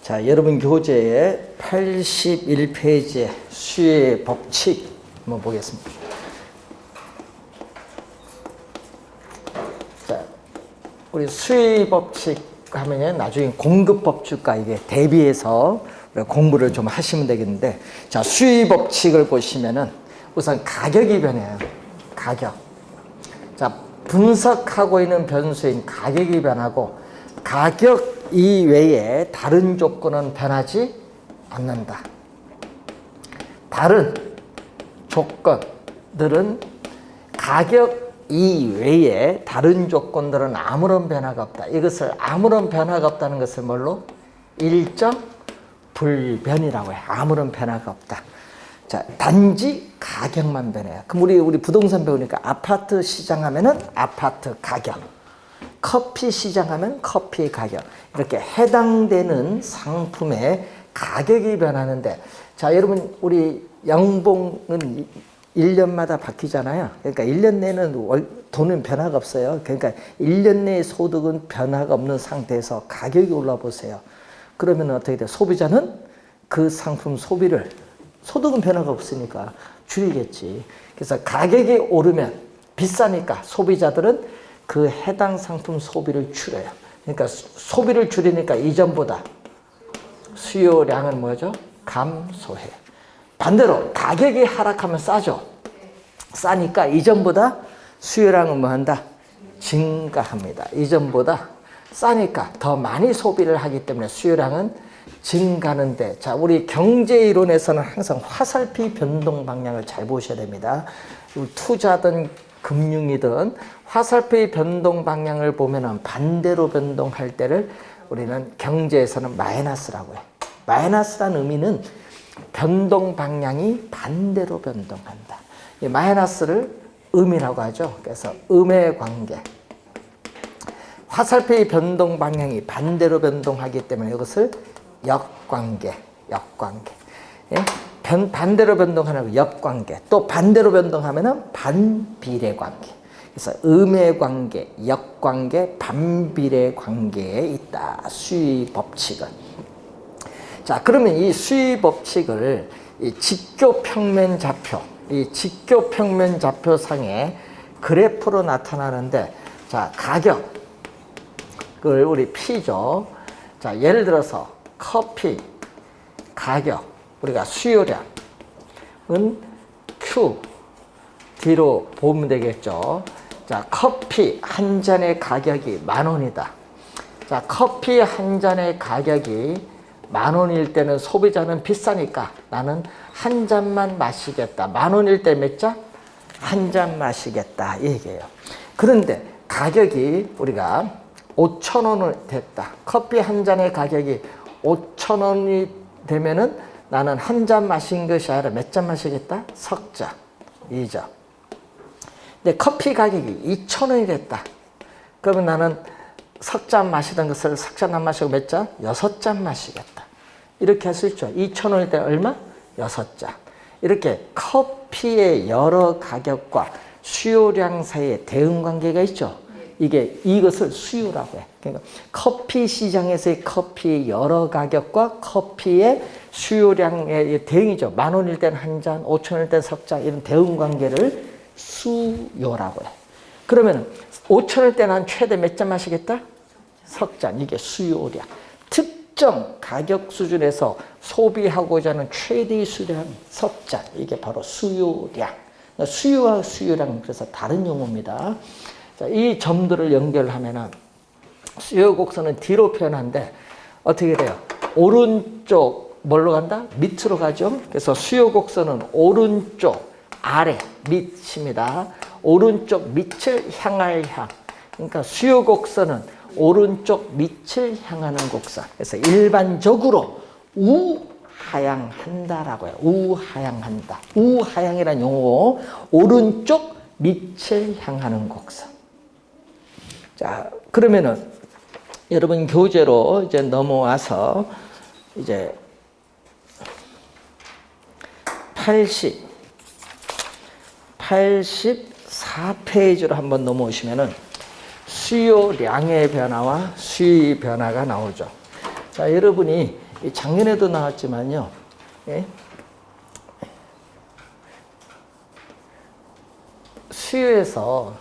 자, 여러분 교재의 81페이지의 수의 법칙 한번 보겠습니다. 자, 우리 수의 법칙 하면 나중에 공급 법칙과 이게 대비해서 공부를 좀 하시면 되겠는데, 자, 수의 법칙을 보시면은 우선 가격이 변해요. 가격. 자, 분석하고 있는 변수인 가격이 변하고, 가격 이외에 다른 조건은 변하지 않는다. 다른 조건들은 가격 이외에 다른 조건들은 아무런 변화가 없다. 이것을 아무런 변화가 없다는 것을 뭘로? 일정 불변이라고 해요. 아무런 변화가 없다. 자, 단지 가격만 변해요. 그럼 우리 부동산 배우니까 아파트 시장 하면은 아파트 가격, 커피 시장 하면 커피 가격, 이렇게 해당되는 상품의 가격이 변하는데, 자, 여러분 우리 연봉은 1년마다 바뀌잖아요. 그러니까 1년 내는 돈은 변화가 없어요. 그러니까 1년 내의 소득은 변화가 없는 상태에서 가격이 올라 보세요. 그러면 어떻게 돼요? 소비자는 그 상품 소비를, 소득은 변화가 없으니까 줄이겠지. 그래서 가격이 오르면 비싸니까 소비자들은 그 해당 상품 소비를 줄여요. 그러니까 소비를 줄이니까 이전보다 수요량은 뭐죠? 감소해요. 반대로 가격이 하락하면 싸죠. 싸니까 이전보다 수요량은 뭐 한다? 증가합니다. 이전보다 싸니까 더 많이 소비를 하기 때문에 수요량은 증가하는데, 자, 우리 경제 이론에서는 항상 화살표 변동 방향을 잘 보셔야 됩니다. 투자든 금융이든 화살표의 변동 방향을 보면은 반대로 변동할 때를 우리는 경제에서는 마이너스라고 해요. 마이너스라는 의미는 변동 방향이 반대로 변동한다. 이 마이너스를 음이라고 하죠. 그래서 음의 관계. 화살표의 변동 방향이 반대로 변동하기 때문에 이것을 역관계, 역관계. 예? 반대로 변동하는 역관계. 또 반대로 변동하면은 반비례 관계. 그래서 음의 관계, 역관계, 반비례 관계에 있다. 수의 법칙은. 자, 그러면 이 수의 법칙을 이 직교평면 좌표, 이 직교평면 좌표상의 그래프로 나타나는데, 자, 가격을 우리 P죠. 자, 예를 들어서 커피 가격, 우리가 수요량은 Q 뒤로 보면 되겠죠. 자, 커피 한 잔의 가격이 10,000원이다. 자, 커피 한 잔의 가격이 10,000원일 때는 소비자는 비싸니까 나는 한 잔만 마시겠다. 10,000원일 때 몇 잔? 한 잔 마시겠다. 이 얘기예요. 그런데 가격이 우리가 5,000원이 됐다. 커피 한 잔의 가격이 5,000원이 되면은 나는 한 잔 마신 것이 아니라 몇 잔 마시겠다? 석 잔, 2잔. 근데 커피 가격이 2,000원이 됐다. 그러면 나는 석 잔 마시던 것을 석 잔 안 마시고 몇 잔? 6잔 마시겠다. 이렇게 할 수 있죠. 2,000원일 때 얼마? 6잔. 이렇게 커피의 여러 가격과 수요량 사이에 대응 관계가 있죠. 이것을 수요라고 해. 그러니까 커피 시장에서의 커피의 여러 가격과 커피의 수요량의 대응이죠. 10,000원일 때는 한 잔, 5,000원일 때는 석 잔, 이런 대응 관계를 수요라고 해. 그러면 5,000원일 때는 한 최대 몇 잔 마시겠다? 석 잔. 이게 수요량. 특정 가격 수준에서 소비하고자 하는 최대 수량 석 잔. 이게 바로 수요량. 수요와 수요량은 그래서 다른 용어입니다. 자, 이 점들을 연결하면은 수요 곡선은 뒤로 표현한데 어떻게 돼요? 오른쪽 뭘로 간다? 밑으로 가죠. 그래서 수요 곡선은 오른쪽 아래 밑입니다. 오른쪽 밑을 향할 향. 그러니까 수요 곡선은 오른쪽 밑을 향하는 곡선. 그래서 일반적으로 우하향한다라고 해요. 우하향한다. 우하향이란 용어. 오른쪽 밑을 향하는 곡선. 자, 그러면은 여러분 교재로 이제 넘어와서 이제 84페이지로 한번 넘어오시면은 수요량의 변화와 수요의 변화가 나오죠. 자, 여러분이 작년에도 나왔지만요. 예? 수요에서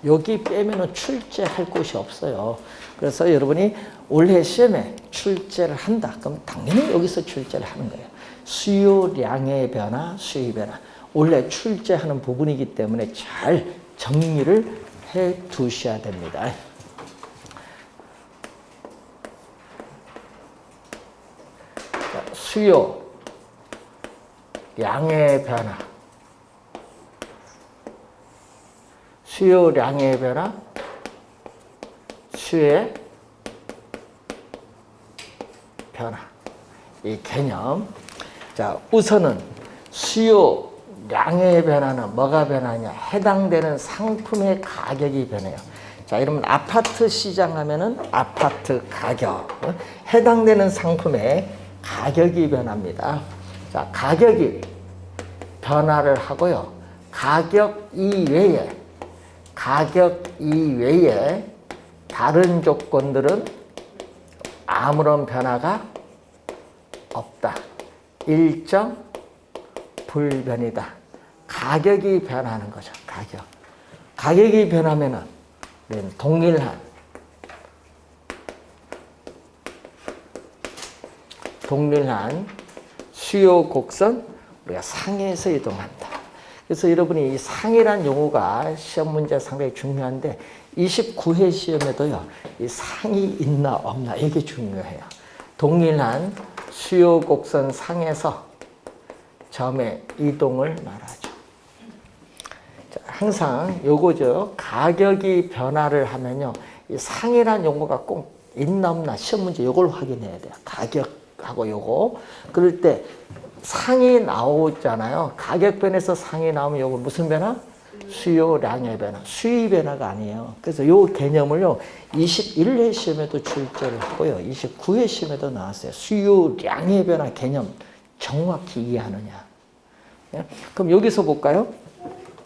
여기 빼면은 출제할 곳이 없어요. 그래서 여러분이 올해 시험에 출제를 한다. 그럼 당연히 여기서 출제를 하는 거예요. 수요량의 변화, 수의 변화. 원래 출제하는 부분이기 때문에 잘 정리를 해 두셔야 됩니다. 수요, 량의 변화. 수요량의 변화, 수의 변화. 이 개념. 자, 우선은 수요량의 변화는 뭐가 변하냐? 해당되는 상품의 가격이 변해요. 자, 이러면 아파트 시장 하면은 아파트 가격. 해당되는 상품의 가격이 변합니다. 자, 가격이 변화를 하고요. 가격 이외에 다른 조건들은 아무런 변화가 없다. 일정 불변이다. 가격이 변하는 거죠. 가격이 변하면은 동일한 수요 곡선 우리가 상에서 이동한다. 그래서 여러분이 이 상이란 용어가 시험 문제 상당히 중요한데 29회 시험에도요. 이 상이 있나 없나 이게 중요해요. 동일한 수요 곡선 상에서 점의 이동을 말하죠. 자, 항상 요거죠. 가격이 변화를 하면요. 이 상이란 용어가 꼭 있나 없나 시험 문제 요걸 확인해야 돼요. 가격하고 요거. 그럴 때 상이 나오잖아요. 가격 변에서 상이 나오면 요거 무슨 변화? 수요량의 변화. 수의 변화가 아니에요. 그래서 요 개념을요. 21회 시험에도 출제를 하고요. 29회 시험에도 나왔어요. 수요량의 변화 개념 정확히 이해하느냐. 네? 그럼 여기서 볼까요?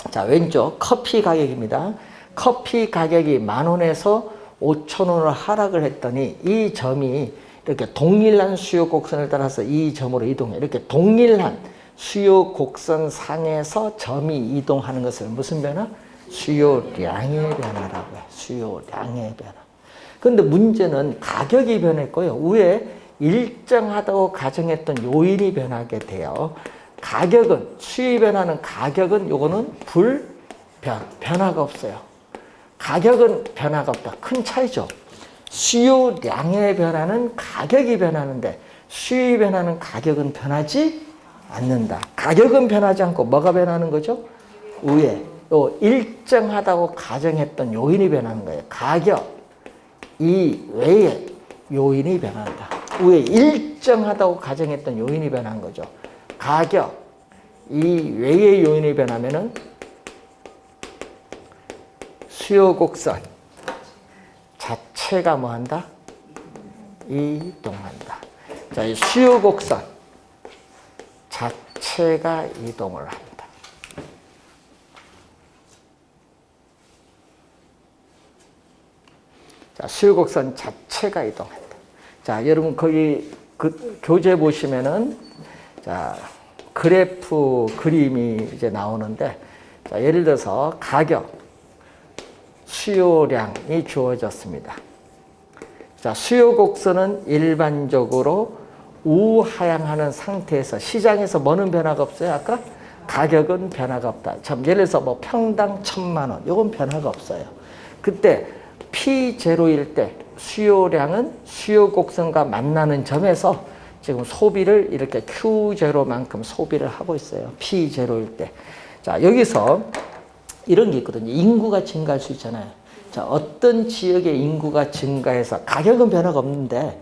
자, 왼쪽 커피 가격입니다. 커피 가격이 10,000원에서 5,000원으로 하락을 했더니 이 점이 이렇게 동일한 수요 곡선을 따라서 이 점으로 이동해. 이렇게 동일한 수요 곡선 상에서 점이 이동하는 것을 무슨 변화? 수요량의 변화라고 해요. 수요량의 변화. 그런데 문제는 가격이 변했고요. 위에 일정하다고 가정했던 요인이 변하게 돼요. 가격은 수요 변화는 가격은 요거는 변화가 없어요. 가격은 변화가 없다. 큰 차이죠. 수요량의 변화는 가격이 변하는데 수요 변화는 가격은 변하지 않는다. 가격은 변하지 않고 뭐가 변하는 거죠? 위에 요 일정하다고 가정했던 요인이 변하는 거예요. 가격 이외에 요인이 변한다. 위에 일정하다고 가정했던 요인이 변한 거죠. 가격 이외의 요인이 변하면은 수요 곡선 자체가 뭐한다? 이동한다. 자, 이 수요 곡선 자체가 이동을 한다. 자, 수요 곡선 자체가 이동한다. 자, 여러분 거기 그 교재 보시면은 자, 그래프 그림이 이제 나오는데 자, 예를 들어서 가격 수요량이 주어졌습니다. 자, 수요 곡선은 일반적으로 우하향하는 상태에서 시장에서 뭐는 변화가 없어요? 아까 가격은 변화가 없다. 참 예를 들어서 뭐 평당 1,000만 원, 이건 변화가 없어요. 그때 P0일 때 수요량은 수요 곡선과 만나는 점에서 지금 소비를 이렇게 Q0만큼 소비를 하고 있어요. P0일 때. 자, 여기서 이런 게 있거든요. 인구가 증가할 수 있잖아요. 자, 어떤 지역의 인구가 증가해서 가격은 변화가 없는데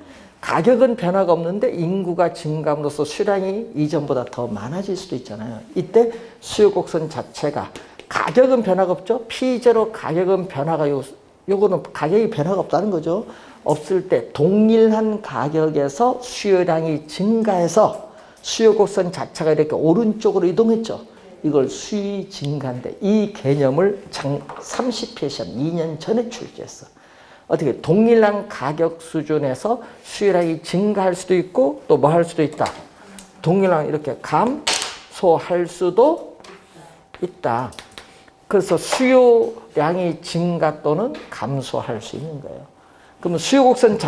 인구가 증가함으로써 수량이 이전보다 더 많아질 수도 있잖아요. 이때 수요 곡선 자체가 가격은 변화가 없죠. P0 가격은 변화가 요거는 가격이 변화가 없다는 거죠. 없을 때 동일한 가격에서 수요량이 증가해서 수요 곡선 자체가 이렇게 오른쪽으로 이동했죠. 이걸 수요 증가인데 이 개념을 30회 시험 2년 전에 출제했어. 어떻게 동일한 가격 수준에서 수요량이 증가할 수도 있고 또 뭐 할 수도 있다. 동일한 이렇게 감소할 수도 있다. 그래서 수요량이 증가 또는 감소할 수 있는 거예요. 그러면 수요곡선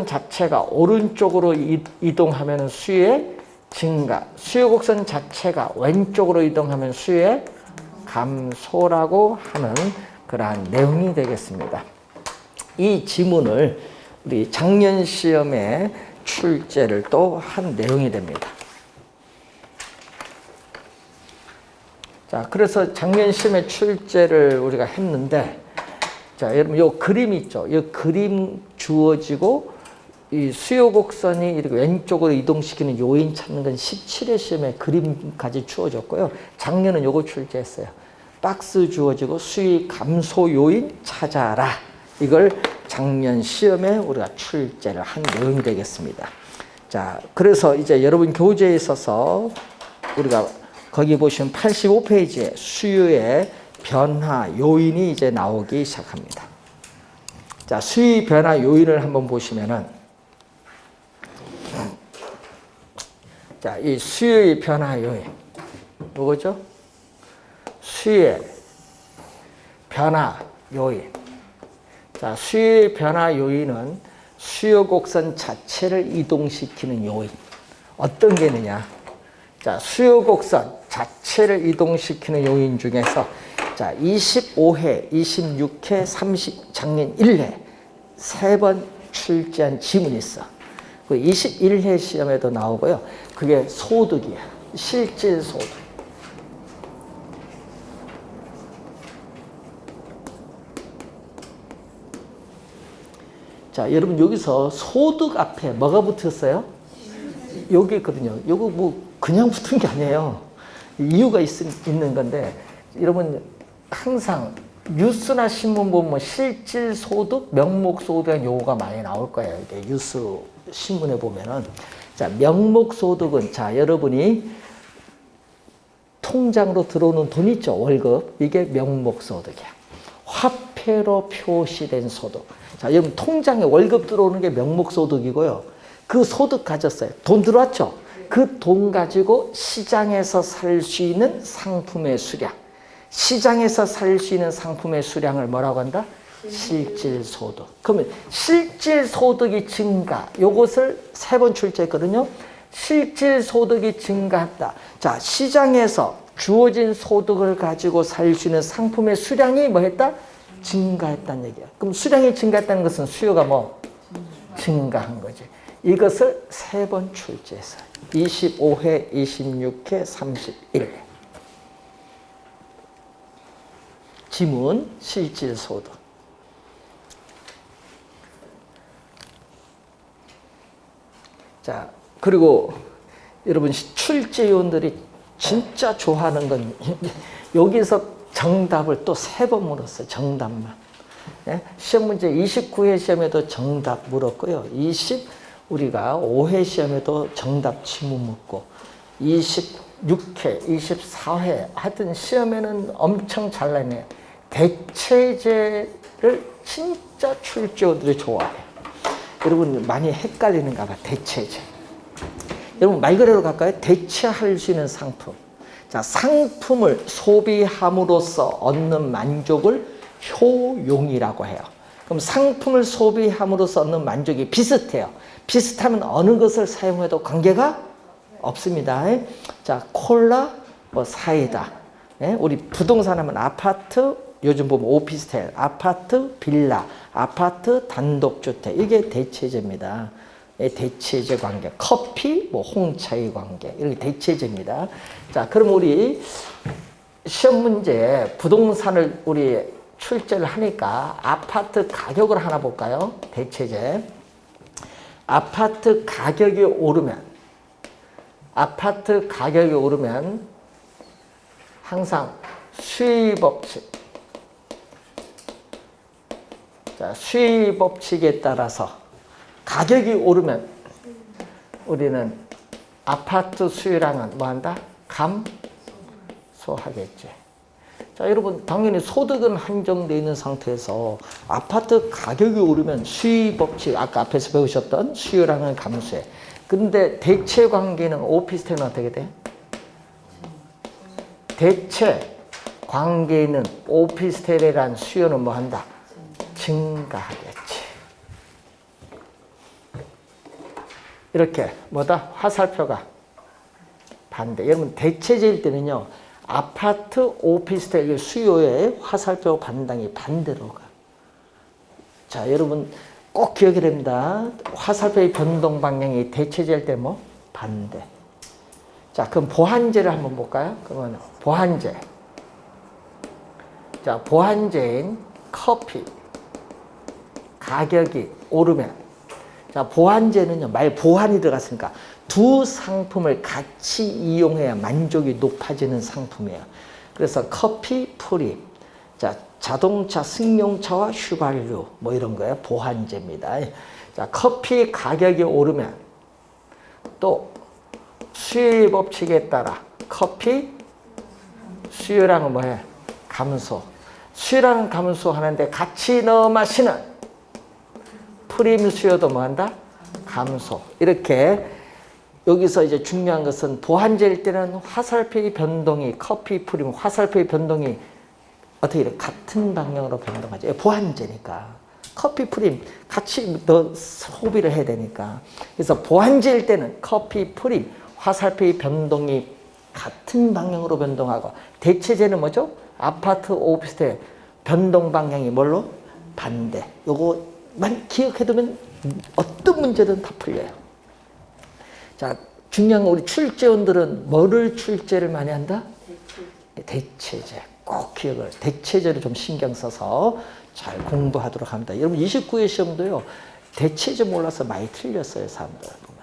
자체가 오른쪽으로 이동하면 수요의 증가, 수요곡선 자체가 왼쪽으로 이동하면 수요의 감소라고 하는 그러한 내용이 되겠습니다. 이 지문을 우리 작년 시험에 출제를 또 한 내용이 됩니다. 자, 그래서 작년 시험에 출제를 우리가 했는데, 자, 여러분, 요 그림 있죠? 이 그림 주어지고, 이 수요곡선이 이렇게 왼쪽으로 이동시키는 요인 찾는 건 17회 시험에 그림까지 주어졌고요. 작년은 요거 출제했어요. 박스 주어지고 수익 감소 요인 찾아라. 이걸 작년 시험에 우리가 출제를 한 내용이 되겠습니다. 자, 그래서 이제 여러분 교재에 있어서 우리가 거기 보시면 85페이지에 수요의 변화 요인이 이제 나오기 시작합니다. 자, 수요 변화 요인을 한번 보시면은, 자, 이 수요의 변화 요인 뭐죠? 수요의 변화 요인. 자, 수요의 변화 요인은 수요 곡선 자체를 이동시키는 요인. 어떤 게 있느냐? 자, 수요 곡선 자체를 이동시키는 요인 중에서 자, 25회, 26회, 30 작년 1회 3번 출제한 지문이 있어. 그 21회 시험에도 나오고요. 그게 소득이야. 실질 소득. 자, 여러분 여기서 소득 앞에 뭐가 붙었어요? 여기 있거든요. 요거 뭐 그냥 붙은 게 아니에요. 이유가 있는 건데, 여러분 항상 뉴스나 신문 보면 뭐 실질 소득, 명목 소득의 용어가 많이 나올 거예요. 이게 뉴스 신문에 보면은. 자, 명목 소득은 자, 여러분이 통장으로 들어오는 돈 있죠? 월급. 이게 명목 소득이야. 화폐로 표시된 소득. 자, 여러분 통장에 월급 들어오는 게 명목 소득이고요. 그 소득 가졌어요. 돈 들어왔죠? 그 돈 가지고 시장에서 살 수 있는 상품의 수량. 시장에서 살 수 있는 상품의 수량을 뭐라고 한다? 실질 소득. 그러면 실질 소득이 증가. 요것을 3번 출제했거든요. 실질 소득이 증가했다. 자, 시장에서 주어진 소득을 가지고 살 수 있는 상품의 수량이 뭐 했다? 증가했다는 얘기야. 그럼 수량이 증가했다는 것은 수요가 뭐? 증가한 거지. 이것을 3번 출제했어요. 25회, 26회, 31회. 지문, 실질 소득. 자, 그리고 여러분 출제위원들이 진짜 좋아하는 건 여기서 정답을 또 3번 물었어요. 정답만. 네? 시험 문제 29회 시험에도 정답 물었고요. 우리가 5회 시험에도 정답 지문 묻고 26회, 24회 하여튼 시험에는 엄청 잘 나네요. 대체제를 진짜 출제원들이 좋아해요. 여러분 많이 헷갈리는가 봐. 대체제. 여러분 말 그대로 갈까요? 대체할 수 있는 상품. 자, 상품을 소비함으로써 얻는 만족을 효용이라고 해요. 그럼 상품을 소비함으로써 얻는 만족이 비슷해요. 비슷하면 어느 것을 사용해도 관계가 없습니다. 자, 콜라, 뭐 사이다. 네? 우리 부동산 하면 아파트, 요즘 보면 오피스텔, 아파트, 빌라, 아파트, 단독주택. 이게 대체제입니다. 대체제 관계. 커피, 뭐 홍차의 관계. 이렇게 대체제입니다. 자, 그럼 우리 시험 문제에 부동산을 우리 출제를 하니까 아파트 가격을 하나 볼까요? 대체제. 아파트 가격이 오르면 항상 수의법칙. 자, 수의법칙에 따라서 가격이 오르면 우리는 아파트 수요량은 뭐한다? 감소하겠지. 자, 여러분 당연히 소득은 한정되어 있는 상태에서 아파트 가격이 오르면 수요 법칙, 아까 앞에서 배우셨던 수요량을 감소해. 근데 대체 관계는 오피스텔은 어떻게 돼? 대체 관계는 오피스텔에 대한 수요는 뭐 한다? 증가하겠지. 이렇게 뭐다? 화살표가 반대. 여러분 대체제일 때는요. 아파트, 오피스텔 수요의 화살표 반당이 반대로 가. 자, 여러분 꼭 기억해야 됩니다. 화살표의 변동 방향이 대체제일 때 뭐? 반대. 자, 그럼 보완제를 한번 볼까요? 그러면 보완제. 자, 보완제인 커피 가격이 오르면, 자, 보완제는요, 말 보완이 들어갔으니까 두 상품을 같이 이용해야 만족이 높아지는 상품이에요. 그래서 커피 프림, 자, 자동차, 승용차와 휘발유, 뭐 이런 거예요. 보완제입니다. 자, 커피 가격이 오르면 또 수요 법칙에 따라 커피 수요량은 뭐해? 감소. 수요량 감소하는데 같이 넣어 마시는 프림 수요도 뭐한다? 감소. 이렇게 여기서 이제 중요한 것은 보완제일 때는 화살표의 변동이 커피 프림 화살표의 변동이 어떻게 이래? 같은 방향으로 변동하죠. 보완제니까. 커피 프림 같이 너 소비를 해야 되니까. 그래서 보완제일 때는 커피 프림 화살표의 변동이 같은 방향으로 변동하고, 대체제는 뭐죠? 아파트, 오피스텔 변동 방향이 뭘로? 반대. 요거만 기억해두면 어떤 문제든 다 풀려요. 자, 중요한 건 우리 출제원들은 뭐를 출제를 많이 한다? 대체제. 꼭 기억을. 대체제를 좀 신경 써서 잘 공부하도록 합니다. 여러분 29회 시험도요. 대체제 몰라서 많이 틀렸어요. 사람들 보면.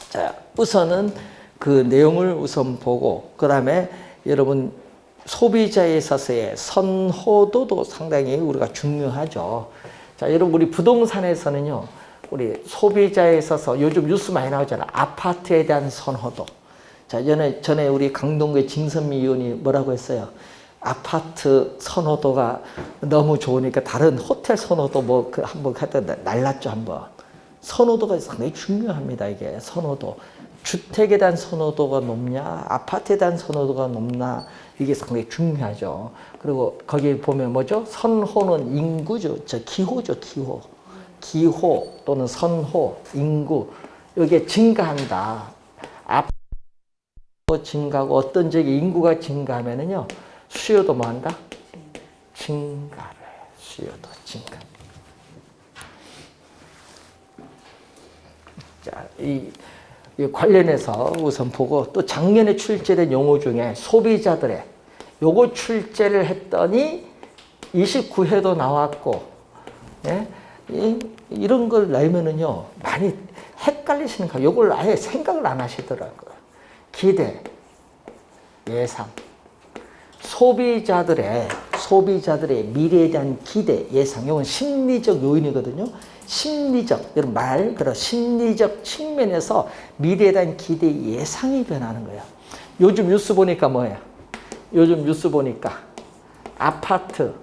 자, 우선은 그 내용을 우선 보고, 그 다음에 여러분 소비자에 있어서의 선호도도 상당히 우리가 중요하죠. 자, 여러분 우리 부동산에서는요, 우리 소비자에 있어서 요즘 뉴스 많이 나오잖아. 아파트에 대한 선호도. 자, 전에 우리 강동구의 진선미 의원이 뭐라고 했어요? 아파트 선호도가 너무 좋으니까 다른 호텔 선호도 뭐 한번 하다 날랐죠, 한번. 선호도가 상당히 중요합니다, 이게 선호도. 주택에 대한 선호도가 높냐, 아파트에 대한 선호도가 높나, 이게 상당히 중요하죠. 그리고 거기 보면 뭐죠? 선호는 인구죠. 기호죠, 기호. 기호 또는 선호, 인구. 이게 증가한다. 아파트 증가하고 어떤 지역에 인구가 증가하면은요, 수요도 뭐 한다? 증가를. 수요도 증가. 자, 이 관련해서 우선 보고, 또 작년에 출제된 용어 중에 소비자들의 요거 출제를 했더니 29회도 나왔고, 예? 이런 걸 내면은요 많이 헷갈리시는 거예요. 요걸 아예 생각을 안 하시더라고요. 기대, 예상, 소비자들의 미래에 대한 기대, 예상, 이건 심리적 요인이거든요. 심리적, 여러분 그런 심리적 측면에서 미래에 대한 기대, 예상이 변하는 거예요. 요즘 뉴스 보니까 뭐예요? 요즘 뉴스 보니까 아파트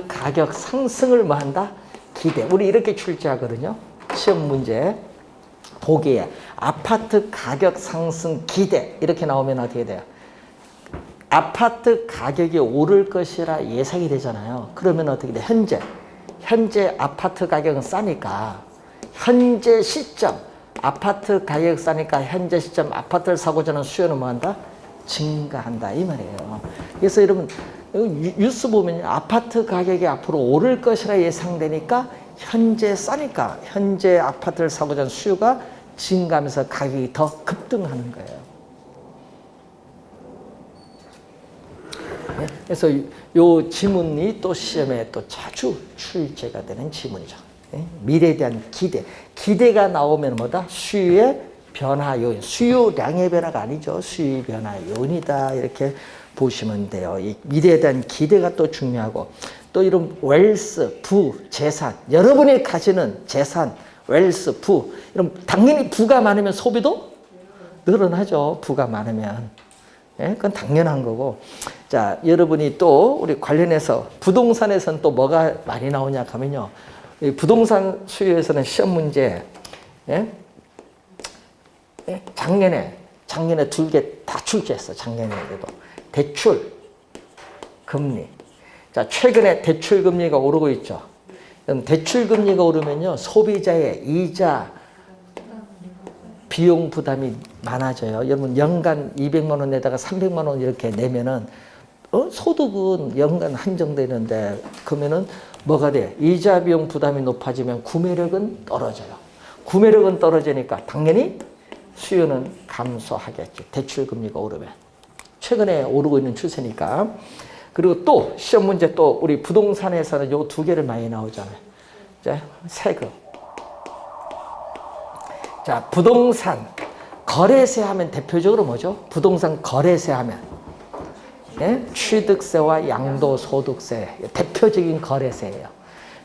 가격 상승을 뭐 한다? 기대. 우리 이렇게 출제하거든요. 시험 문제 보기에 아파트 가격 상승 기대 이렇게 나오면 어떻게 돼요? 아파트 가격이 오를 것이라 예상이 되잖아요. 그러면 어떻게 돼? 현재 아파트 가격은 싸니까 현재 시점 아파트 가격 싸니까 현재 시점 아파트를 사고자 하는 수요는 뭐 한다? 증가한다 이 말이에요. 그래서 여러분 뉴스 보면 아파트 가격이 앞으로 오를 것이라 예상되니까 현재 싸니까 현재 아파트를 사고자 하는 수요가 증가하면서 가격이 더 급등하는 거예요. 그래서 요 지문이 또 시험에 또 자주 출제가 되는 지문이죠. 미래에 대한 기대가 나오면 뭐다? 수요의 변화 요인, 수요량의 변화가 아니죠. 수요의 변화 요인이다 이렇게 보시면 돼요. 이 미래에 대한 기대가 또 중요하고, 또 이런 웰스, 부, 재산, 여러분이 가지는 재산, 웰스, 부, 이런 당연히 부가 많으면 소비도 늘어나죠. 부가 많으면. 예? 그건 당연한 거고. 자, 여러분이 또 우리 관련해서 부동산에서는 또 뭐가 많이 나오냐 하면요. 이 부동산 수요에서는 시험 문제, 예? 예? 작년에 두 개 다 출제했어. 작년에도. 대출, 금리. 자, 최근에 대출 금리가 오르고 있죠. 대출 금리가 오르면요. 소비자의 이자, 비용 부담이 많아져요. 여러분 연간 200만 원 내다가 300만 원 이렇게 내면은 소득은 연간 한정되는데 그러면은 뭐가 돼? 이자 비용 부담이 높아지면 구매력은 떨어져요. 구매력은 떨어지니까 당연히 수요는 감소하겠죠. 대출 금리가 오르면. 최근에 오르고 있는 추세니까. 그리고 또 시험 문제 또 우리 부동산에서는 요 두 개를 많이 나오잖아요. 자, 세금. 자, 부동산 거래세 하면 대표적으로 뭐죠? 부동산 거래세 하면 예? 취득세와 양도소득세 대표적인 거래세예요.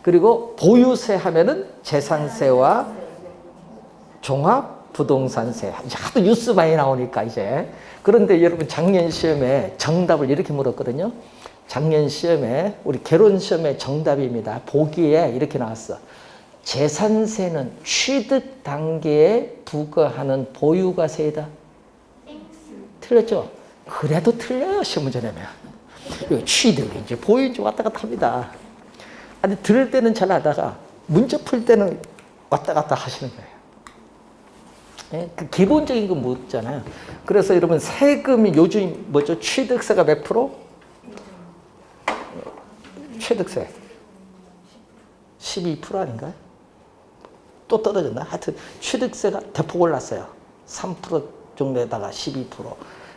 그리고 보유세 하면은 재산세와 종합부동산세. 이제 하도 뉴스 많이 나오니까 이제. 그런데 여러분 작년 시험에 정답을 이렇게 물었거든요. 작년 시험에 우리 개론 시험의 정답입니다. 보기에 이렇게 나왔어. 재산세는 취득 단계에 부과하는 보유가세이다. 틀렸죠? 그래도 틀려요. 시험 문제 내면. 취득인지 보유인지 왔다 갔다 합니다. 아니 들을 때는 잘 하다가 문제 풀 때는 왔다 갔다 하시는 거예요. 예? 그 기본적인 건 묻잖아요. 그래서 여러분 세금이 요즘 뭐죠? 취득세가 몇 프로? 취득세 12% 아닌가요? 또 떨어졌나? 하여튼 취득세가 대폭 올랐어요. 3% 정도에다가 12%.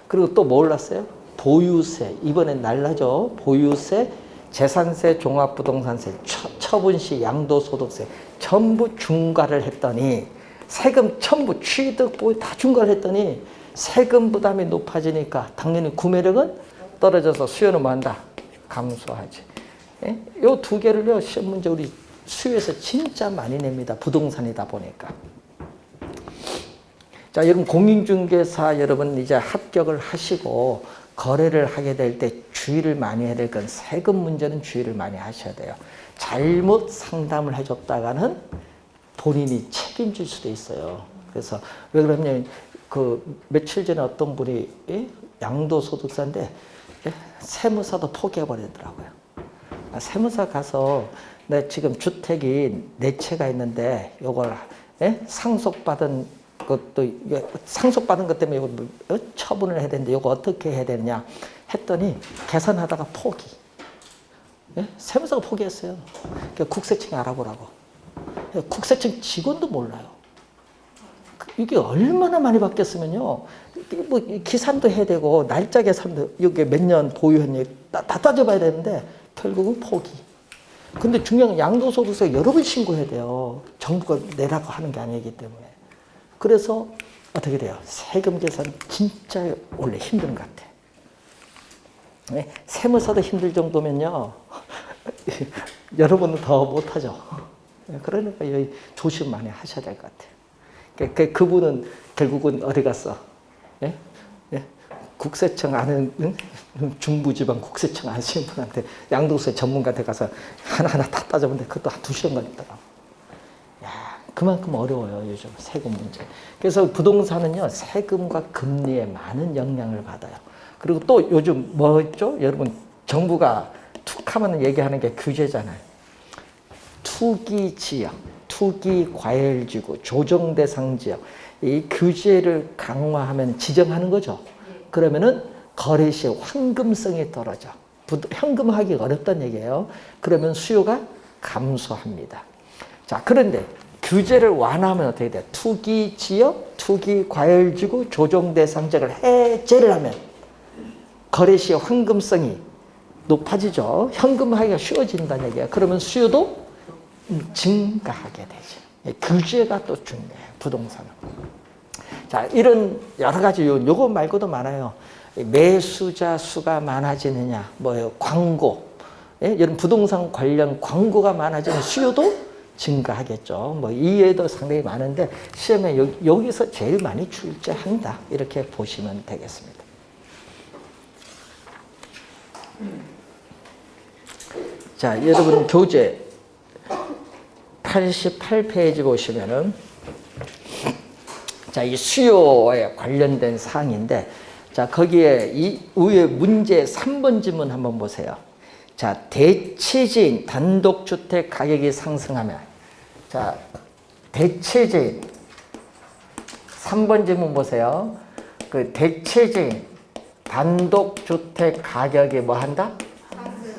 그리고 또 뭐 올랐어요? 보유세. 이번엔 날라죠. 보유세, 재산세, 종합부동산세, 처분시, 양도소득세 전부 중과를 했더니 세금 전부 취득, 보유 다 중과를 했더니 세금 부담이 높아지니까 당연히 구매력은 떨어져서 수요는 뭐 한다? 감소하지. 예? 요 두 개를요. 시험 문제 우리 수요에서 진짜 많이 냅니다. 부동산이다 보니까. 자, 여러분 공인중개사 여러분 이제 합격을 하시고 거래를 하게 될 때 주의를 많이 해야 될 건 세금 문제는 주의를 많이 하셔야 돼요. 잘못 상담을 해줬다가는 본인이 책임질 수도 있어요. 그래서 왜 그러냐면 그 며칠 전에 어떤 분이 양도소득세인데 세무사도 포기해버리더라고요. 세무사 가서 내 지금 주택이 4채가 있는데 요걸 상속받은 것도 상속받은 것 때문에 이걸 처분을 해야 되는데 이거 어떻게 해야 되느냐 했더니 계산하다가 포기. 세무사가 포기했어요. 국세청이 알아보라고. 국세청 직원도 몰라요. 이게 얼마나 많이 바뀌었으면요. 뭐 기산도 해야 되고 날짜 계산도 이게 몇 년 보유했니 다 따져봐야 되는데 결국은 포기. 근데 중요한 건 양도소득세 여러 번 신고해야 돼요. 정부가 내라고 하는 게 아니기 때문에. 그래서 어떻게 돼요? 세금 계산 진짜 원래 힘든 것 같아. 세무사도 힘들 정도면요. 여러분은 더 못하죠. 그러니까 조심 많이 하셔야 될 것 같아요. 그분은 결국은 어디 갔어? 국세청 아는 중부지방 국세청 아시는 분한테 양도세 전문가한테 가서 하나하나 다 따져보는데 그것도 한 2시간 걸리더라고. 야, 그만큼 어려워요 요즘 세금 문제. 그래서 부동산은요 세금과 금리에 많은 영향을 받아요. 그리고 또 요즘 뭐 있죠? 여러분 정부가 툭하면 얘기하는 게 규제잖아요. 투기지역, 투기과열지구, 조정대상지역 이 규제를 강화하면 지정하는 거죠. 그러면은 거래 시 황금성이 떨어져. 현금화하기가 어렵다는 얘기예요. 그러면 수요가 감소합니다. 자, 그런데 규제를 완화하면 어떻게 돼요? 투기지역, 투기과열지구, 조정대상지역을 해제를 하면 거래 시 황금성이 높아지죠. 현금화하기가 쉬워진다는 얘기예요. 그러면 수요도 증가하게 되죠. 규제가 또 중요해요. 부동산은. 자, 이런 여러 가지 요거 말고도 많아요. 매수자 수가 많아지느냐, 뭐예요? 광고. 여러분 부동산 관련 광고가 많아지면 수요도 증가하겠죠. 뭐 이외에도 상당히 많은데 시험에 여기서 제일 많이 출제한다. 이렇게 보시면 되겠습니다. 자, 여러분 교재 88페이지 보시면은 자, 이 수요에 관련된 사항인데 자, 거기에 이 위에 문제 3번 지문 한번 보세요. 자, 대체지인 단독주택 가격이 상승하면 자, 대체지인 3번 지문 보세요. 그 대체지인 단독주택 가격이 뭐 한다?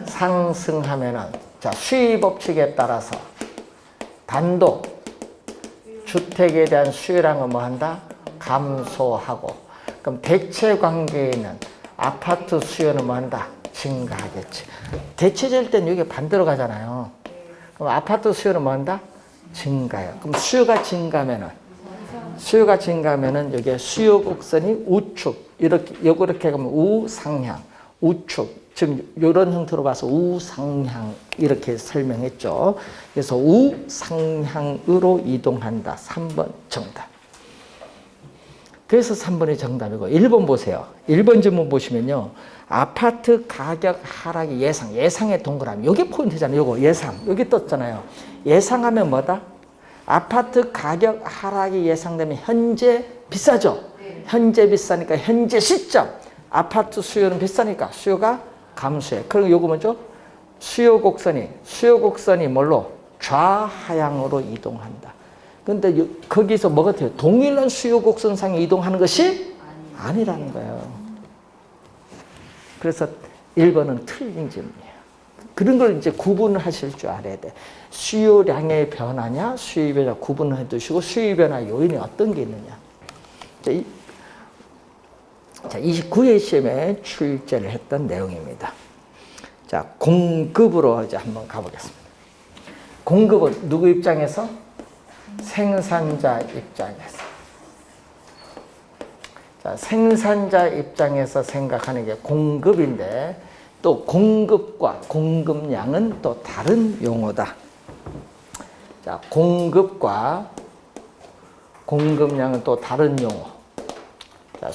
상승하면은 자, 수요 법칙에 따라서 단독 주택에 대한 수요량은 뭐 한다? 감소하고. 그럼 대체 관계에 있는 아파트 수요는 뭐 한다? 증가하겠지. 대체될 때는 여기 반대로 가잖아요. 그럼 아파트 수요는 뭐 한다? 증가해요. 그럼 수요가 증가하면은 여기에 수요 곡선이 우축. 이렇게 가면 우상향, 우축. 지금 이런 형태로 봐서 우상향 이렇게 설명했죠. 그래서 우상향으로 이동한다. 3번 정답. 그래서 3번이 정답이고 1번 보세요. 1번 질문 보시면요. 아파트 가격 하락이 예상의 동그라미. 이게 포인트잖아요. 요거 예상. 여기 떴잖아요. 예상하면 뭐다? 아파트 가격 하락이 예상되면 현재 비싸죠. 현재 비싸니까 현재 시점. 아파트 수요는 비싸니까 수요가 감소해. 그럼 요거 뭐죠? 수요 곡선이 뭘로? 좌하향으로 이동한다. 근데 거기서 뭐 같아요? 동일한 수요 곡선상에 이동하는 것이 아니라는 거예요. 그래서 1번은 틀린 질문이에요. 그런 걸 이제 구분을 하실 줄 알아야 돼. 수요량의 변화냐, 수요 변화 구분을 해 두시고 수요 변화 요인이 어떤 게 있느냐. 자, 29회 시험에 출제를 했던 내용입니다. 자, 공급으로 이제 한번 가보겠습니다. 공급은 누구 입장에서? 생산자 입장에서. 자, 생산자 입장에서 생각하는 게 공급인데 또 공급과 공급량은 또 다른 용어다. 자, 공급과 공급량은 또 다른 용어. 자,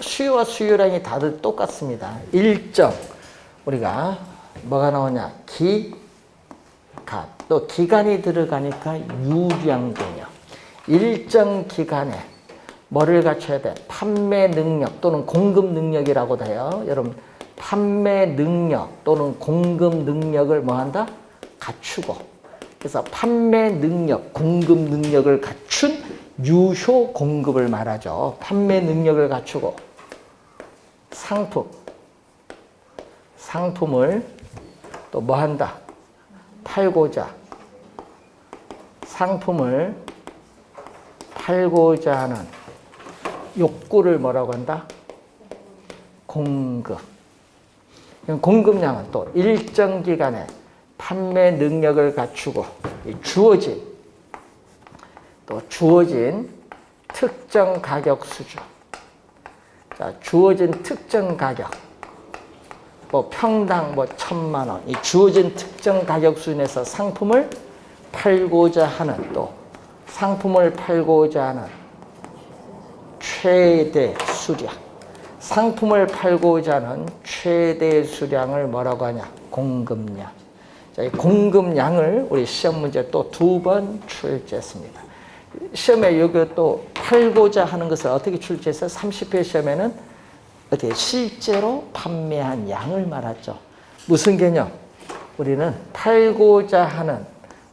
수요와 수요량이 다들 똑같습니다. 일정, 우리가 뭐가 나오냐? 기간, 또 기간이 들어가니까 유량 개념. 일정 기간에 뭐를 갖춰야 돼? 판매 능력 또는 공급 능력이라고도 해요. 여러분, 판매 능력 또는 공급 능력을 뭐 한다? 갖추고. 그래서 판매 능력, 공급 능력을 갖춘 유효 공급을 말하죠. 판매 능력을 갖추고 상품을 또 뭐 한다? 상품을 팔고자 하는 욕구를 뭐라고 한다? 공급. 공급량은 또 일정 기간에 판매 능력을 갖추고 주어진 특정 가격 수준. 자, 주어진 특정 가격. 뭐 평당 뭐 1,000만 원. 이 주어진 특정 가격 수준에서 상품을 팔고자 하는 최대 수량. 상품을 팔고자 하는 최대 수량을 뭐라고 하냐? 공급량. 자, 이 공급량을 우리 시험 문제 또 2번 출제했습니다. 시험에 여기 또 팔고자 하는 것을 어떻게 출제해서 30회 시험에는 어떻게 실제로 판매한 양을 말하죠. 무슨 개념? 우리는 팔고자 하는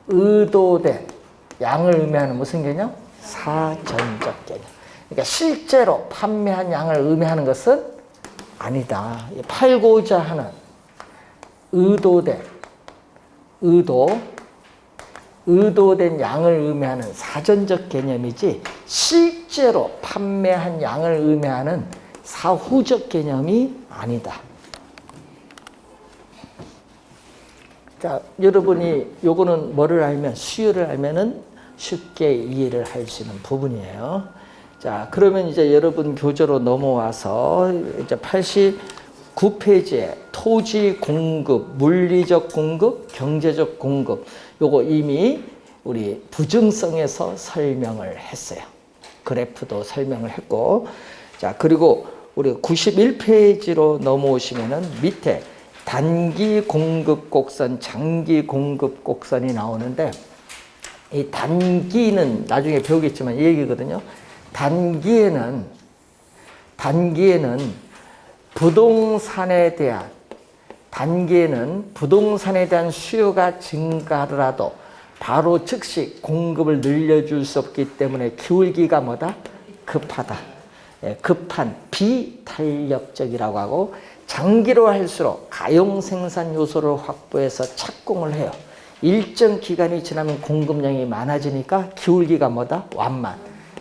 의도된 양을 의미하는 무슨 개념? 사전적 개념. 그러니까 실제로 판매한 양을 의미하는 것은 아니다. 팔고자 하는 의도된 양을 의미하는 사전적 개념이지 실제로 판매한 양을 의미하는 사후적 개념이 아니다. 자, 여러분이 요거는 뭐를 알면 수요를 알면은 쉽게 이해를 할 수 있는 부분이에요. 자, 그러면 이제 여러분 교재로 넘어와서 이제 89페이지에 토지 공급, 물리적 공급, 경제적 공급. 요거 이미 우리 부증성에서 설명을 했어요. 그래프도 설명을 했고, 자, 그리고 우리 91페이지로 넘어오시면은 밑에 단기 공급 곡선, 장기 공급 곡선이 나오는데, 이 단기는 나중에 배우겠지만 이 얘기거든요. 단기에는 부동산에 대한 수요가 증가하더라도 바로 즉시 공급을 늘려줄 수 없기 때문에 기울기가 뭐다? 급하다. 급한 비탄력적이라고 하고, 장기로 할수록 가용 생산 요소를 확보해서 착공을 해요. 일정 기간이 지나면 공급량이 많아지니까 기울기가 뭐다? 완만.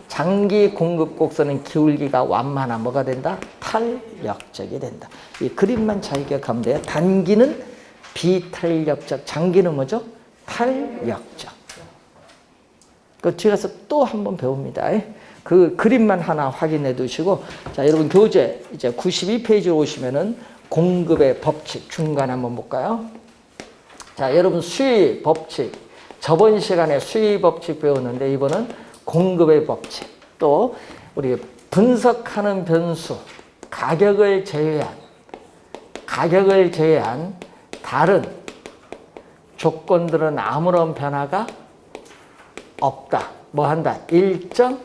장기 공급 곡선은 기울기가 완만한 뭐가 된다? 탄력적이 된다. 이 그림만 잘 기억하면 돼요. 단기는 비탄력적, 장기는 뭐죠? 탄력적. 그 뒤에 가서 또 한 번 배웁니다. 그 그림만 하나 확인해 두시고, 자, 여러분 교재 이제 92페이지로 오시면은 공급의 법칙 중간 한번 볼까요? 자, 여러분 수의 법칙, 저번 시간에 수의 법칙 배웠는데 이번은 공급의 법칙, 또 우리 분석하는 변수, 가격을 제외한 다른 조건들은 아무런 변화가 없다. 뭐 한다? 일정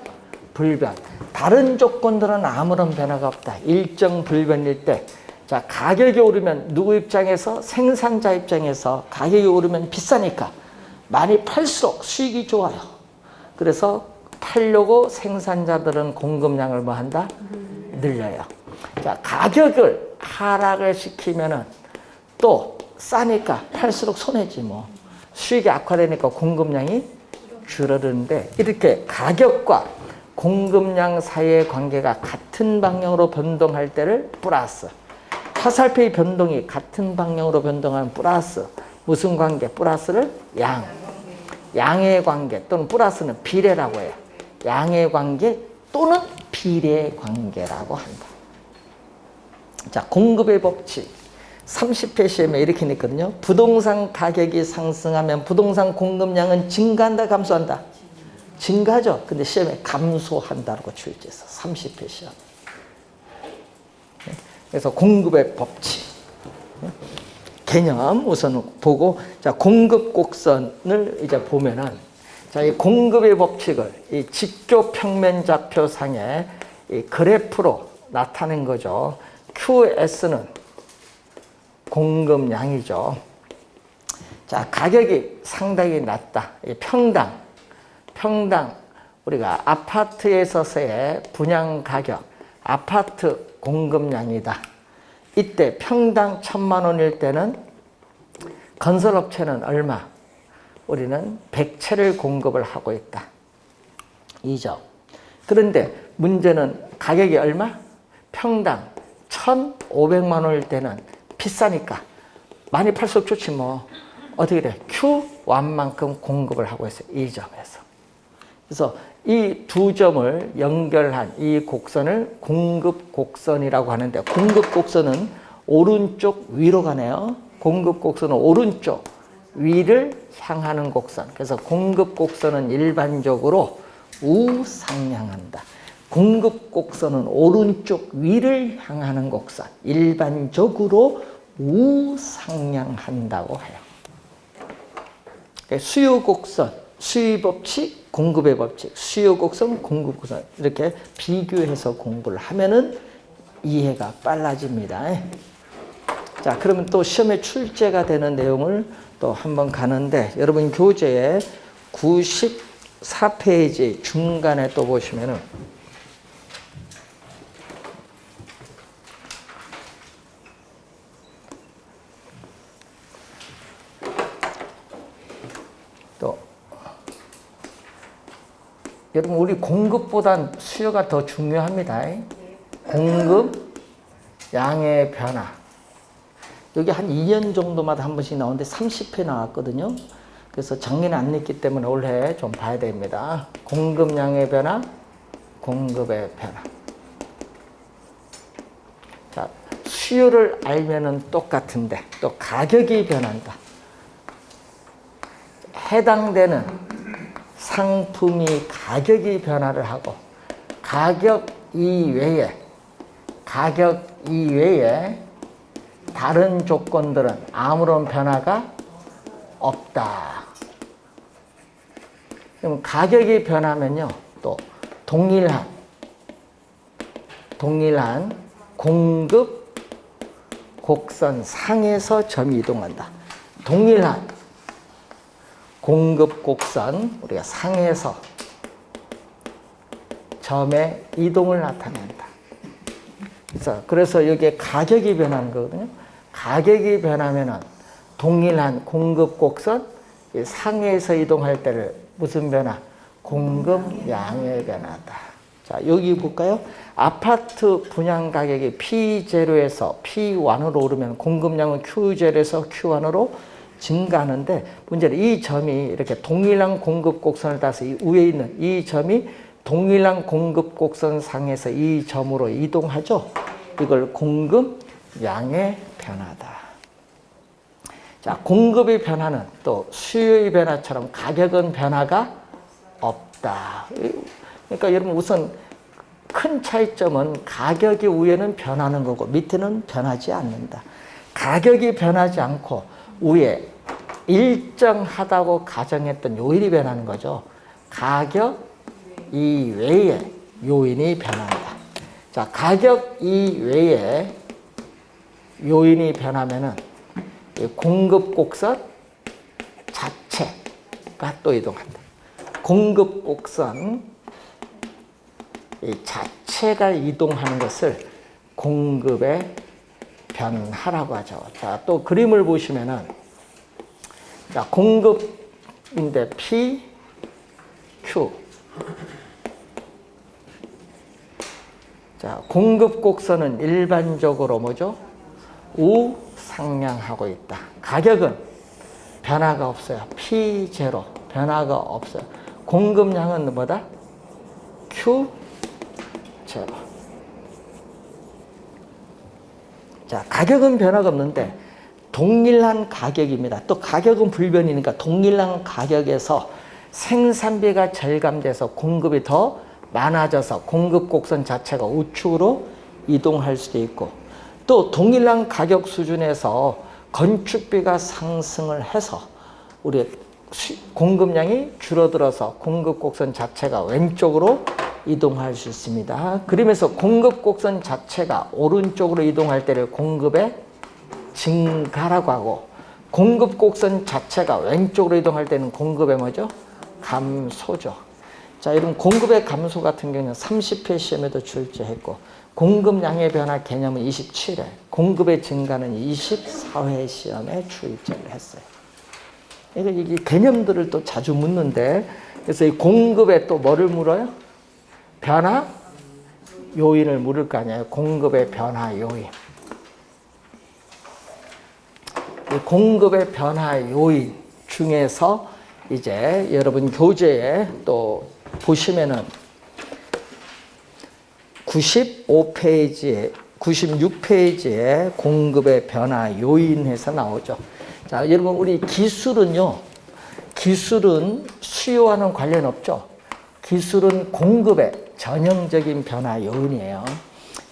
불변. 다른 조건들은 아무런 변화가 없다. 일정 불변일 때, 자, 가격이 오르면 누구 입장에서? 생산자 입장에서 가격이 오르면 비싸니까 많이 팔수록 수익이 좋아요. 그래서 팔려고 생산자들은 공급량을 뭐 한다? 늘려요. 자, 가격을 하락을 시키면은 또 싸니까 팔수록 손해지 뭐. 수익이 악화되니까 공급량이 줄어드는데, 이렇게 가격과 공급량 사이의 관계가 같은 방향으로 변동할 때를 플러스, 화살표의 변동이 같은 방향으로 변동하는 플러스, 무슨 관계? 플러스를 양의 관계 또는 플러스는 비례라고 해요. 양의 관계 또는 비례 관계라고 한다. 자, 공급의 법칙 30회 시험에 이렇게 냈거든요. 부동산 가격이 상승하면 부동산 공급량은 증가한다, 감소한다? 증가죠. 근데 시험에 감소한다고 출제했어. 30회 시험. 그래서 공급의 법칙 개념 우선 보고, 자, 공급 곡선을 이제 보면은, 자, 이 공급의 법칙을 이 직교 평면 좌표상에 이 그래프로 나타낸 거죠. QS는 공급량이죠. 자, 가격이 상당히 낮다. 이 평당 우리가 아파트에서의 분양 가격, 아파트 공급량이다. 이때 평당 1,000만 원일 때는 건설업체는 얼마? 우리는 100채를 공급을 하고 있다. 2점. 그런데 문제는 가격이 얼마? 평당 1,500만 원일 때는 비싸니까 많이 팔수록 좋지 뭐. 어떻게 돼? Q1만큼 공급을 하고 있어요. 이 점에서. 그래서 이 두 점을 연결한 이 곡선을 공급 곡선이라고 하는데, 공급 곡선은 오른쪽 위로 가네요. 공급 곡선은 오른쪽 위를 향하는 곡선. 그래서 공급 곡선은 일반적으로 우상향한다. 공급 곡선은 오른쪽 위를 향하는 곡선. 일반적으로 우상향한다고 해요. 수요 곡선, 수의 법칙, 공급의 법칙, 수요 곡선, 공급 곡선, 이렇게 비교해서 공부를 하면은 이해가 빨라집니다. 자, 그러면 또 시험에 출제가 되는 내용을 또 한번 가는데, 여러분 교재에 94페이지 중간에 또 보시면은 또 여러분 우리 공급보단 수요가 더 중요합니다. 공급 양의 변화. 여기 한 2년 정도마다 한 번씩 나오는데 30회 나왔거든요. 그래서 작년에 안 냈기 때문에 올해 좀 봐야 됩니다. 공급량의 변화, 공급의 변화. 자, 수요를 알면은 똑같은데 또 가격이 변한다. 해당되는 상품이 가격이 변화를 하고 가격 이외에 다른 조건들은 아무런 변화가 없다. 그럼 가격이 변하면요, 또 동일한 공급 곡선 상에서 점이 이동한다. 동일한 공급 곡선 우리가 상에서 점의 이동을 나타낸다. 그래서 여기에 가격이 변하는 거거든요. 가격이 변하면은 동일한 공급 곡선 상에서 이동할 때를 무슨 변화? 공급량의 변화다. 자, 여기 볼까요? 아파트 분양 가격이 P0에서 P1으로 오르면 공급량은 Q0에서 Q1으로 증가하는데, 문제는 이 점이 이렇게 동일한 공급 곡선을 따서 이 위에 있는 이 점이 동일한 공급 곡선 상에서 이 점으로 이동하죠. 이걸 공급량의 변화다. 자, 공급의 변화는 또 수요의 변화처럼 가격은 변화가 없다. 그러니까 여러분, 우선 큰 차이점은 가격이 위에는 변하는 거고 밑에는 변하지 않는다. 가격이 변하지 않고 위에 일정하다고 가정했던 요인이 변하는 거죠. 가격 이외에 요인이 변한다. 자, 가격 이외에 요인이 변하면은 공급 곡선 자체가 또 이동한다. 공급 곡선 이 자체가 이동하는 것을 공급의 변화라고 하죠. 자, 또 그림을 보시면은, 자, 공급인데 P, Q. 자, 공급 곡선은 일반적으로 뭐죠? 우상향하고 있다. 가격은 변화가 없어요. P0 변화가 없어요. 공급량은 뭐다? Q0. 자, 가격은 변화가 없는데 동일한 가격입니다. 또 가격은 불변이니까 동일한 가격에서 생산비가 절감돼서 공급이 더 많아져서 공급 곡선 자체가 우측으로 이동할 수도 있고, 또 동일한 가격 수준에서 건축비가 상승을 해서 우리 공급량이 줄어들어서 공급 곡선 자체가 왼쪽으로 이동할 수 있습니다. 그러면서 공급 곡선 자체가 오른쪽으로 이동할 때를 공급의 증가라고 하고, 공급 곡선 자체가 왼쪽으로 이동할 때는 공급의 뭐죠? 감소죠. 자, 여러분, 공급의 감소 같은 경우는 30회 시험에도 출제했고, 공급량의 변화 개념은 27회, 공급의 증가는 24회 시험에 출제를 했어요. 이게 개념들을 또 자주 묻는데, 그래서 이 공급에 또 뭐를 물어요? 변화 요인을 물을 거 아니에요. 공급의 변화 요인. 이 공급의 변화 요인 중에서 이제 여러분 교재에 또 보시면은 95페이지에 96페이지에 공급의 변화 요인에서 나오죠. 자, 여러분, 우리 기술은요, 기술은 수요와는 관련 없죠. 기술은 공급의 전형적인 변화 요인이에요.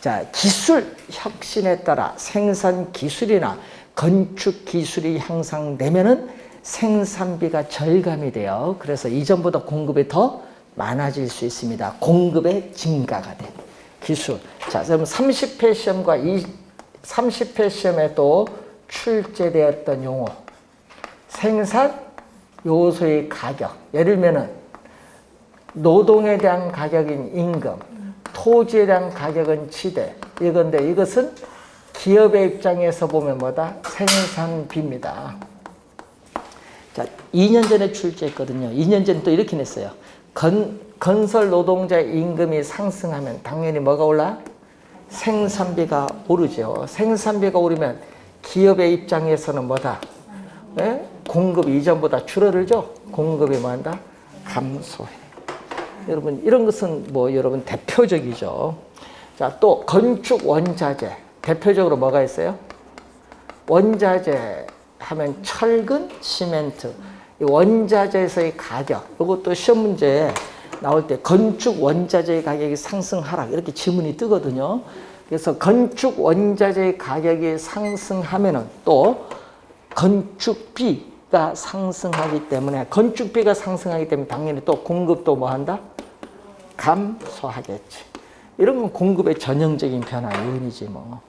자, 기술 혁신에 따라 생산 기술이나 건축 기술이 향상되면은 생산비가 절감이 돼요. 그래서 이전보다 공급이 더 많아질 수 있습니다. 공급의 증가가 돼. 기술. 자, 그럼 30회 시험과 30회 시험에 또 출제되었던 용어. 생산 요소의 가격. 예를 들면은 노동에 대한 가격인 임금, 토지에 대한 가격은 지대. 이건데 이것은 기업의 입장에서 보면 뭐다? 생산비입니다. 자, 2년 전에 출제했거든요. 2년 전에 또 이렇게 냈어요. 건설 노동자의 임금이 상승하면 당연히 뭐가 올라? 생산비가 오르죠. 생산비가 오르면 기업의 입장에서는 뭐다? 네? 공급이 이전보다 줄어들죠? 공급이 뭐한다? 감소해. 여러분, 이런 것은 뭐 여러분 대표적이죠. 자, 또 건축 원자재. 대표적으로 뭐가 있어요? 원자재 하면 철근, 시멘트. 이 원자재에서의 가격, 이것도 시험 문제에 나올 때 건축 원자재의 가격이 상승 하락 이렇게 지문이 뜨거든요. 그래서 건축 원자재의 가격이 상승하면은 또 건축비가 상승하기 때문에 당연히 또 공급도 뭐 한다? 감소하겠지. 이런 건 공급의 전형적인 변화 요인이지 뭐.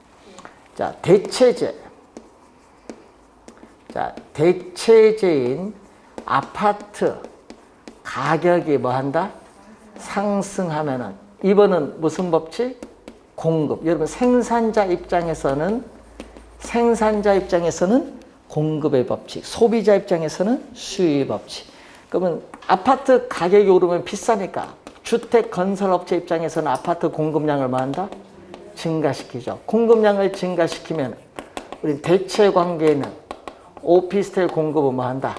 자, 대체재. 자, 대체재인 아파트 가격이 뭐 한다? 상승하면은 이번은 무슨 법칙? 공급. 여러분 생산자 입장에서는 공급의 법칙, 소비자 입장에서는 수요의 법칙. 그러면 아파트 가격이 오르면 비싸니까 주택 건설업체 입장에서는 아파트 공급량을 뭐 한다? 증가시키죠. 공급량을 증가시키면 우리 대체 관계에 있는 오피스텔 공급은 뭐 한다?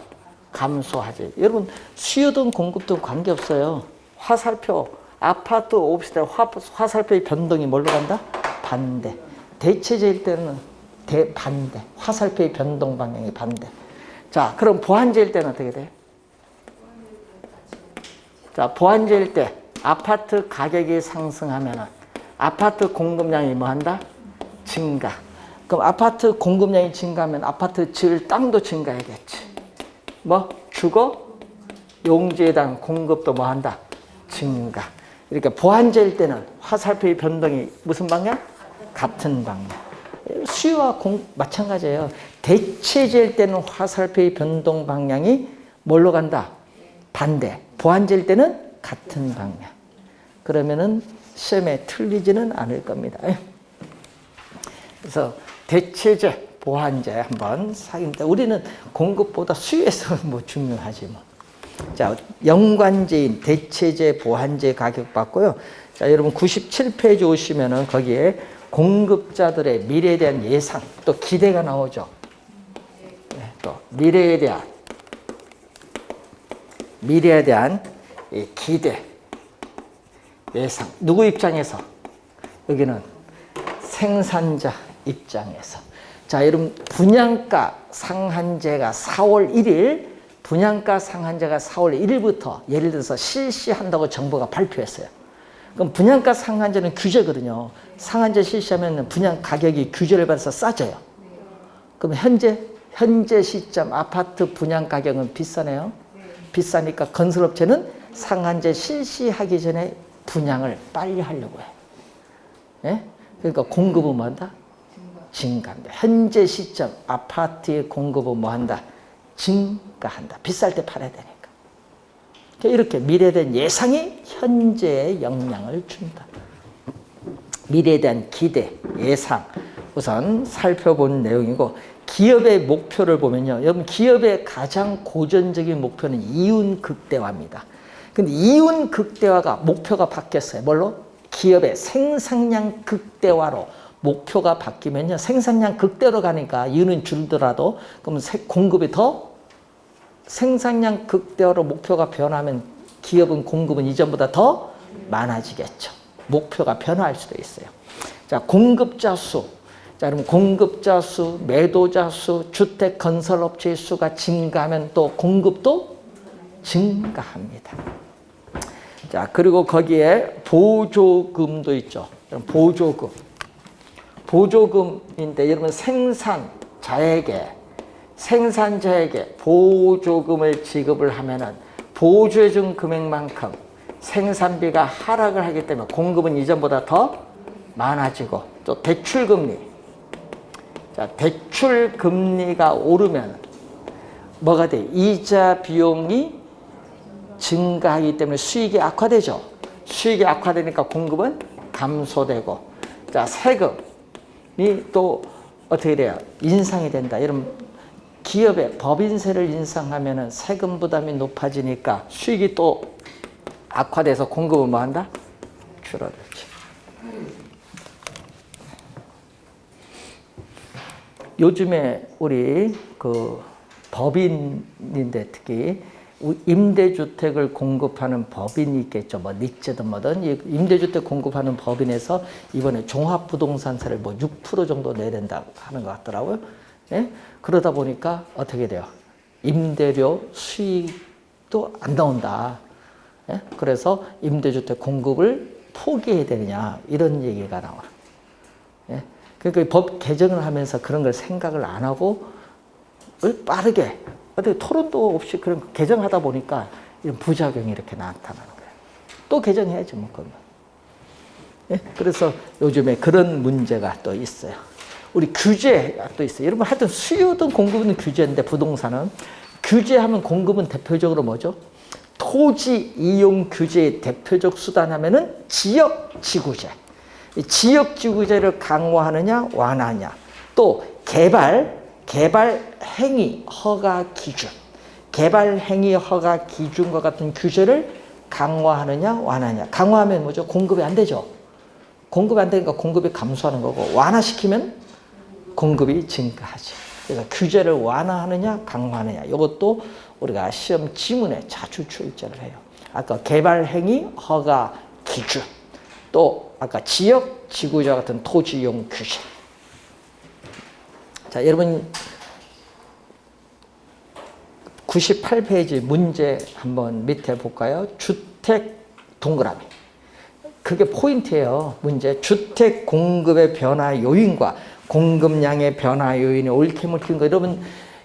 감소하지. 여러분 수요든 공급든 관계없어요. 화살표, 아파트, 오피스텔 화살표의 변동이 뭘로 간다? 반대. 대체제일 때는 반대. 화살표의 변동 방향이 반대. 자, 그럼 보완제일 때는 어떻게 돼? 자, 보완제일 때 아파트 가격이 상승하면은 아파트 공급량이 뭐 한다? 증가. 그럼 아파트 공급량이 증가하면 아파트 지을 땅도 증가해야겠지. 뭐? 주거 용지에 대한 공급도 뭐 한다? 증가. 이렇게 보완제일 때는 화살표의 변동이 무슨 방향? 같은 방향. 수요와 마찬가지예요. 대체제일 때는 화살표의 변동 방향이 뭘로 간다? 반대. 보완제일 때는 같은 방향. 그러면은 시험에 틀리지는 않을 겁니다. 그래서 대체제, 보완제 한번 사귄다. 우리는 공급보다 수요에서 뭐 중요하지 뭐. 자, 연관제인 대체제, 보완제 가격 받고요. 자, 여러분 97페이지 오시면은 거기에 공급자들의 미래에 대한 예상, 또 기대가 나오죠. 네, 또 미래에 대한 기대, 예상. 누구 입장에서? 여기는 생산자 입장에서. 자, 여러분 분양가 상한제가 4월 1일 부터 예를 들어서 실시한다고 정부가 발표했어요. 그럼 분양가 상한제는 규제거든요. 상한제 실시하면 분양 가격이 규제를 받아서 싸져요. 그럼 현재 시점 아파트 분양 가격은 비싸네요. 비싸니까 건설업체는 상한제 실시하기 전에 분양을 빨리 하려고 해요. 예? 그러니까 공급은 뭐 한다? 증가한다. 현재 시점 아파트의 공급은 뭐 한다? 증가한다. 비쌀 때 팔아야 되니까. 이렇게 미래에 대한 예상이 현재에 영향을 준다. 미래에 대한 기대, 예상 우선 살펴본 내용이고, 기업의 목표를 보면요. 여러분 기업의 가장 고전적인 목표는 이윤 극대화입니다. 근데 이윤 극대화가 목표가 바뀌었어요. 뭘로? 기업의 생산량 극대화로 목표가 바뀌면요. 생산량 극대로 가니까 이윤은 줄더라도 그러면 공급이 더 생산량 극대화로 목표가 변하면 기업은 공급은 이전보다 더 많아지겠죠. 목표가 변화할 수도 있어요. 자, 공급자 수. 자, 그럼 공급자 수, 매도자 수, 주택 건설업체의 수가 증가하면 또 공급도 증가합니다. 자, 그리고 거기에 보조금도 있죠. 보조금. 보조금인데 여러분 생산자에게 보조금을 지급을 하면은 보조해준 금액만큼 생산비가 하락을 하기 때문에 공급은 이전보다 더 많아지고, 또 대출금리. 자, 대출금리가 오르면 뭐가 돼? 이자 비용이 증가하기 때문에 수익이 악화되죠. 수익이 악화되니까 공급은 감소되고, 자, 세금이 또 어떻게 돼요? 인상이 된다. 여러분 기업에 법인세를 인상하면은 세금 부담이 높아지니까 수익이 또 악화돼서 공급은 뭐 한다? 줄어들지. 요즘에 우리 그 법인인데 특히 임대주택을 공급하는 법인이 있겠죠. 뭐 닉제든 뭐든 임대주택 공급하는 법인에서 이번에 종합부동산세를 뭐 6% 정도 내린다고 하는 것 같더라고요. 예? 그러다 보니까 어떻게 돼요? 임대료 수익도 안 나온다. 예? 그래서 임대주택 공급을 포기해야 되느냐 이런 얘기가 나와. 예? 그러니까 법 개정을 하면서 그런 걸 생각을 안 하고 빠르게 어떻게 토론도 없이 그런 개정하다 보니까 이런 부작용이 이렇게 나타나는 거예요. 또 개정해야지 뭐 그러면. 예? 그래서 요즘에 그런 문제가 또 있어요. 우리 규제가 또 있어요. 여러분 하여튼 수요든 공급은 규제인데 부동산은 규제하면 공급은 대표적으로 뭐죠? 토지 이용 규제의 대표적 수단 하면은 지역지구제. 지역지구제를 강화하느냐 완화하냐. 또 개발 행위 허가 기준. 개발 행위 허가 기준과 같은 규제를 강화하느냐 완화하느냐. 강화하면 뭐죠? 공급이 안 되죠. 공급이 안 되니까 공급이 감소하는 거고 완화시키면 공급이 증가하지. 그래서 규제를 완화하느냐 강화하느냐 이것도 우리가 시험 지문에 자주 출제를 해요. 아까 개발 행위 허가 기준 또 아까 지역 지구자 같은 토지 이용 규제. 자 여러분 98페이지 문제 한번 밑에 볼까요? 주택 동그라미. 그게 포인트예요. 문제. 주택 공급의 변화 요인과 공급량의 변화 요인이 옳게 묻힌 거. 여러분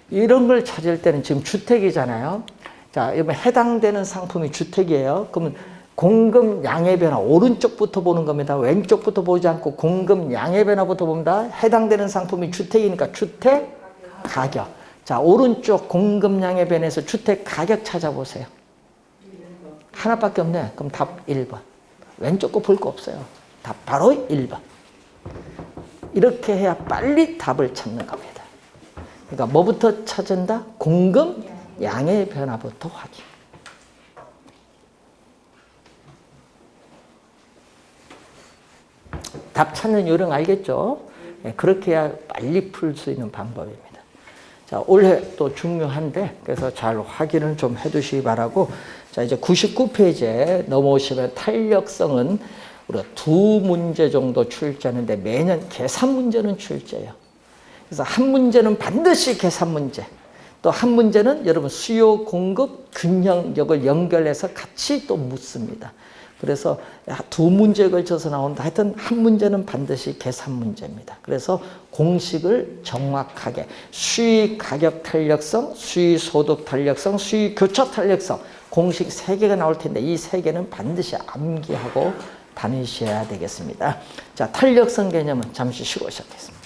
이런 걸 찾을 때는 지금 주택이잖아요. 자, 여러분 해당되는 상품이 주택이에요. 그러면 공급량의 변화 오른쪽부터 보는 겁니다. 왼쪽부터 보지 않고 공급량의 변화부터 봅니다. 해당되는 상품이 주택이니까 주택 가격. 자, 오른쪽 공급량의 변화에서 주택 가격 찾아보세요. 하나밖에 없네. 그럼 답 1번. 왼쪽 거 볼 거 없어요. 답 바로 1번. 이렇게 해야 빨리 답을 찾는 겁니다. 그러니까 뭐부터 찾은다? 공급 양의 변화부터 확인. 답 찾는 요령 알겠죠? 네, 그렇게 해야 빨리 풀 수 있는 방법입니다. 자, 올해 또 중요한데 그래서 잘 확인을 좀 해두시기 바라고. 자, 이제 99페이지에 넘어오시면 탄력성은 우리가 2문제 정도 출제하는데 매년 계산 문제는 출제해요. 그래서 한 문제는 반드시 계산 문제. 또 한 문제는 여러분 수요 공급 균형력을 연결해서 같이 또 묻습니다. 그래서 2문제에 걸쳐서 나온다. 하여튼 한 문제는 반드시 계산 문제입니다. 그래서 공식을 정확하게 수익 가격 탄력성, 수익 소득 탄력성, 수익 교차 탄력성 공식 3개가 나올 텐데 이 3개는 반드시 암기하고 다니셔야 되겠습니다. 자, 탄력성 개념은 잠시 쉬고 시작하겠습니다.